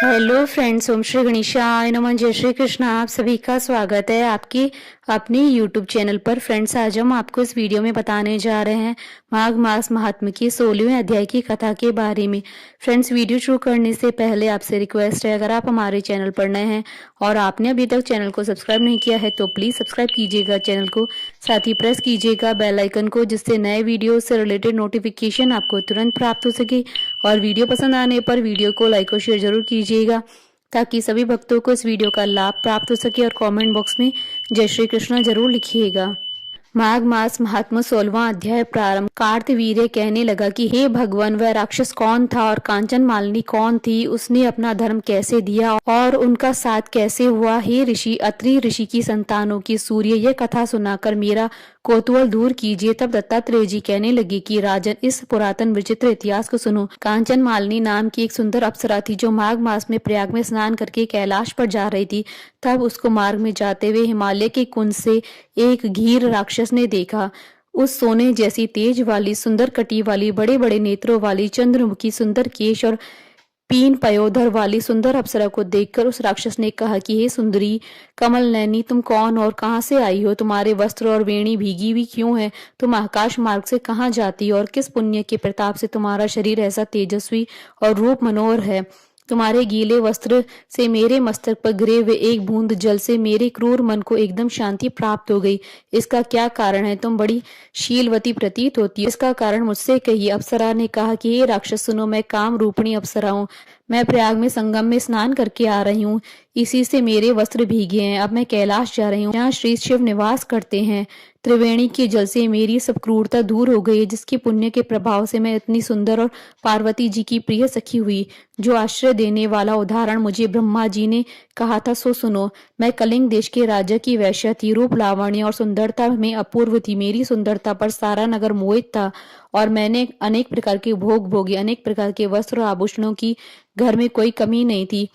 Hello friends, ओम श्री गणेशाय नमः। जय श्री कृष्ण। आप सभी का स्वागत है आपकी अपने यूट्यूब चैनल पर। फ्रेंड्स, आज हम आपको इस वीडियो में बताने जा रहे हैं माघ मास महात्म्य की 16वें अध्याय की कथा के बारे में। फ्रेंड्स, वीडियो शुरू करने से पहले आपसे रिक्वेस्ट है, अगर आप हमारे चैनल पर नए हैं और आपने अभी तक चैनल को सब्सक्राइब नहीं किया है तो प्लीज सब्सक्राइब कीजिएगा चैनल को, साथ ही प्रेस कीजिएगा बेल आइकन को, जिससे नए वीडियो से रिलेटेड नोटिफिकेशन आपको तुरंत प्राप्त हो सके। और वीडियो पसंद आने पर वीडियो को लाइक और शेयर जरूर कीजिएगा ताकि सभी भक्तों को इस वीडियो का लाभ प्राप्त हो सके। और कमेंट बॉक्स में जय श्री कृष्ण जरूर लिखिएगा। माघ मास महात्म्य 16वां अध्याय प्रारंभ। कार्तवीर्य कहने लगा कि हे भगवान, वह राक्षस कौन था और कांचन मालिनी कौन थी? उसने अपना धर्म कैसे दिया और उनका साथ कैसे हुआ? हे ऋषि, अत्रि ऋषि की संतानों की सूर्य, यह कथा सुनाकर मेरा कौतूहल दूर कीजिए। तब दत्तात्रेय जी कहने लगे कि राजन, इस पुरातन विचित्र इतिहास को सुनो। कांचन मालिनी नाम की एक सुंदर अप्सरा थी जो माघ मास में प्रयाग में स्नान करके कैलाश पर जा रही थी। तब उसको मार्ग में जाते हुए हिमालय के कुंज से एक घीर राक्षस ने देखा। उस सोने जैसी तेज वाली, सुंदर कटी वाली, बड़े बड़े नेत्रों वाली, चंद्रमुखी, सुंदर केश और पीन पयोधर वाली सुंदर अप्सरा को देखकर उस राक्षस ने कहा कि हे सुंदरी कमल नैनी, तुम कौन और कहाँ से आई हो? तुम्हारे वस्त्र और वेणी भीगी हुई क्यों है? तुम आकाश मार्ग से कहाँ जाती हो और किस पुण्य के प्रताप से तुम्हारा शरीर ऐसा तेजस्वी और रूप मनोहर है? तुम्हारे गीले वस्त्र से मेरे मस्तक पर गिरे हुए एक बूंद जल से मेरे क्रूर मन को एकदम शांति प्राप्त हो गई। इसका क्या कारण है? तुम बड़ी शीलवती प्रतीत होती हो, इसका कारण मुझसे कहिए। अप्सरा ने कहा कि हे राक्षस, सुनो, मैं काम रूपिणी अप्सरा हूँ। मैं प्रयाग में संगम में स्नान करके आ रही हूँ, इसी से मेरे वस्त्र भीगे हैं। अब मैं कैलाश जा रही हूँ, जहाँ श्री शिव निवास करते हैं। त्रिवेणी के जल से मेरी सब क्रूरता दूर हो गई है, जिसके पुण्य के प्रभाव से मैं इतनी सुंदर और पार्वती जी की प्रिय सखी हुई। जो आश्रय देने वाला उदाहरण मुझे ब्रह्मा जी ने कहा था सो सुनो। मैं कलिंग देश के राजा की वैश्या थी, रूप लावण्य और सुंदरता में अपूर्व थी। मेरी सुंदरता पर सारा नगर मोहित था और मैंने अनेक प्रकार के भोग भोगे, अनेक प्रकार के वस्त्र और आभूषणों की घर में कोई कमी नहीं थी।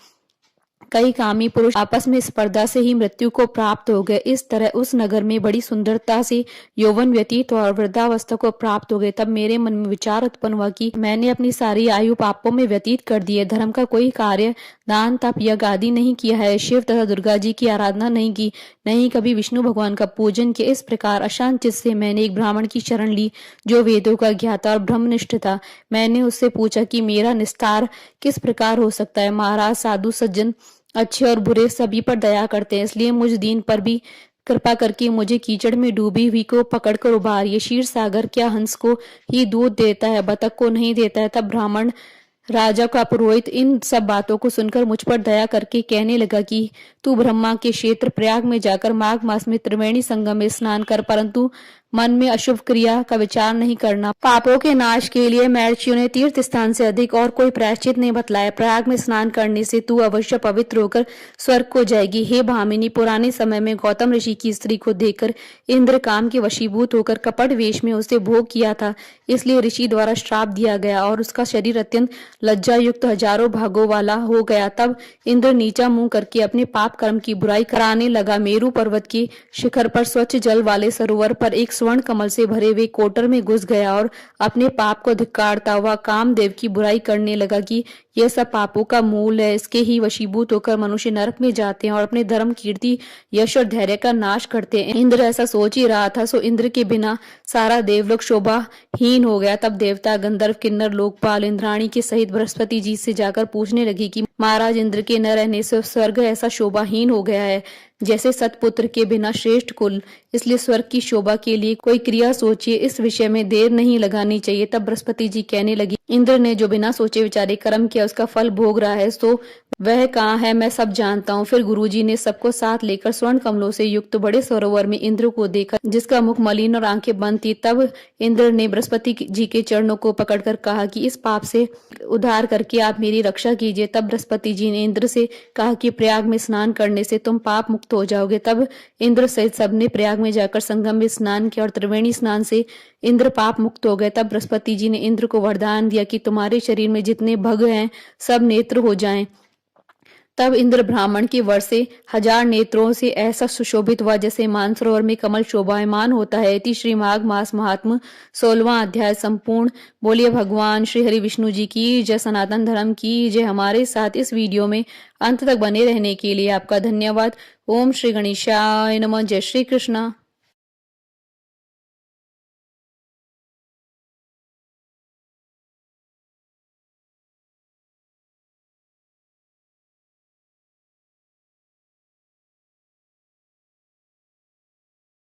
कई कामी पुरुष आपस में स्पर्धा से ही मृत्यु को प्राप्त हो गए। इस तरह उस नगर में बड़ी सुंदरता से यौवन व्यतीत और वृद्धावस्था को प्राप्त हो गए। तब मेरे मन में विचार उत्पन्न हुआ कि मैंने अपनी सारी आयु पापों में व्यतीत कर दी है। धर्म का कोई कार्य, दान, तप, यज्ञ आदि नहीं किया है। शिव तथा दुर्गा जी की आराधना नहीं की, नहीं कभी विष्णु भगवान का पूजन किया। इस प्रकार अशांत चित्त से मैंने एक ब्राह्मण की शरण ली जो वेदों का ज्ञाता और ब्रह्मनिष्ठ था। मैंने उससे पूछा कि मेरा निस्तार किस प्रकार हो सकता है? महाराज, साधु सज्जन अच्छे और बुरे सभी पर दया करते हैं, इसलिए मुझ दीन पर भी कृपा करके मुझे कीचड़ में डूबी हुई को पकड़कर उबारिए। क्षीर सागर क्या हंस को ही दूध देता है, बतख को नहीं देता है? तब ब्राह्मण राजा का पुरोहित इन सब बातों को सुनकर मुझ पर दया करके कहने लगा कि तू ब्रह्मा के क्षेत्र प्रयाग में जाकर माघ मास में त्रिवेणी संगम में स्नान कर, परंतु मन में अशुभ क्रिया का विचार नहीं करना। पापों के नाश के लिए महर्षियों ने तीर्थ स्थान से अधिक और कोई प्रायश्चित नहीं बतलाया। प्रयाग में स्नान करने से तू अवश्य पवित्र होकर स्वर्ग को जाएगी। हे भामिनी, पुराने समय में गौतम ऋषि की स्त्री को देखकर इंद्र काम के वशीभूत होकर कपट वेश में उसे भोग किया था, इसलिए ऋषि द्वारा श्राप दिया गया और उसका शरीर अत्यंत लज्जा युक्त हजारों भागों वाला हो गया। तब इंद्र नीचा मुंह करके अपने पाप कर्म की बुराई कराने लगा। मेरु पर्वत के शिखर पर स्वच्छ जल वाले सरोवर पर एक स्वर्ण कमल से भरे हुए कोटर में घुस गया और अपने पाप को धिक्कारता हुआ कामदेव की बुराई करने लगा कि यह सब पापों का मूल है। इसके ही वशीभूत होकर मनुष्य नरक में जाते हैं और अपने धर्म, कीर्ति, यश और धैर्य का नाश करते हैं। इंद्र ऐसा सोच ही रहा था, सो इंद्र के बिना सारा देवलोक शोभाहीन हो गया। तब देवता, गंधर्व, किन्नर, लोकपाल इंद्राणी के सहित बृहस्पति जी से जाकर पूछने लगे कि महाराज, इंद्र के न रहने से स्वर्ग ऐसा शोभाहीन हो गया है जैसे सतपुत्र के बिना श्रेष्ठ कुल। इसलिए स्वर्ग की शोभा के लिए कोई क्रिया सोचिए, इस विषय में देर नहीं लगानी चाहिए। तब बृहस्पति जी कहने लगे, इंद्र ने जो बिना सोचे विचारे कर्म किया उसका फल भोग रहा है, सो वह कहाँ है? मैं सब जानता हूँ। फिर गुरुजी ने सबको साथ लेकर स्वर्ण कमलों से युक्त बड़े सरोवर में इंद्र को देखा, जिसका मुख मलिन और आंखें बंद थी। तब इंद्र ने बृहस्पति जी के चरणों को पकड़कर कहा कि इस पाप से उद्धार करके आप मेरी रक्षा कीजिए। तब बृहस्पति जी ने इंद्र से कहा कि प्रयाग में स्नान करने से तुम पाप मुक्त हो जाओगे। तब इंद्र सहित सबने प्रयाग में जाकर संगम में स्नान किया और त्रिवेणी स्नान से इंद्र पाप मुक्त हो गए। तब बृहस्पति जी ने इंद्र को वरदान दिया कि तुम्हारे शरीर में जितने भग हैं सब नेत्र हो जाएं। तब इंद्र ब्राह्मण की वर से 1000 नेत्रों से ऐसा सुशोभित हुआ जैसे मानसरोवर में कमल शोभायमान होता है। इति श्री माघ मास महात्म 16वां अध्याय संपूर्ण। बोलिए भगवान श्री हरि विष्णु जी की जय, सनातन धर्म की जय। हमारे साथ इस वीडियो में अंत तक बने रहने के लिए आपका धन्यवाद। ओम श्री गणेशाय नमः। जय श्री कृष्णा।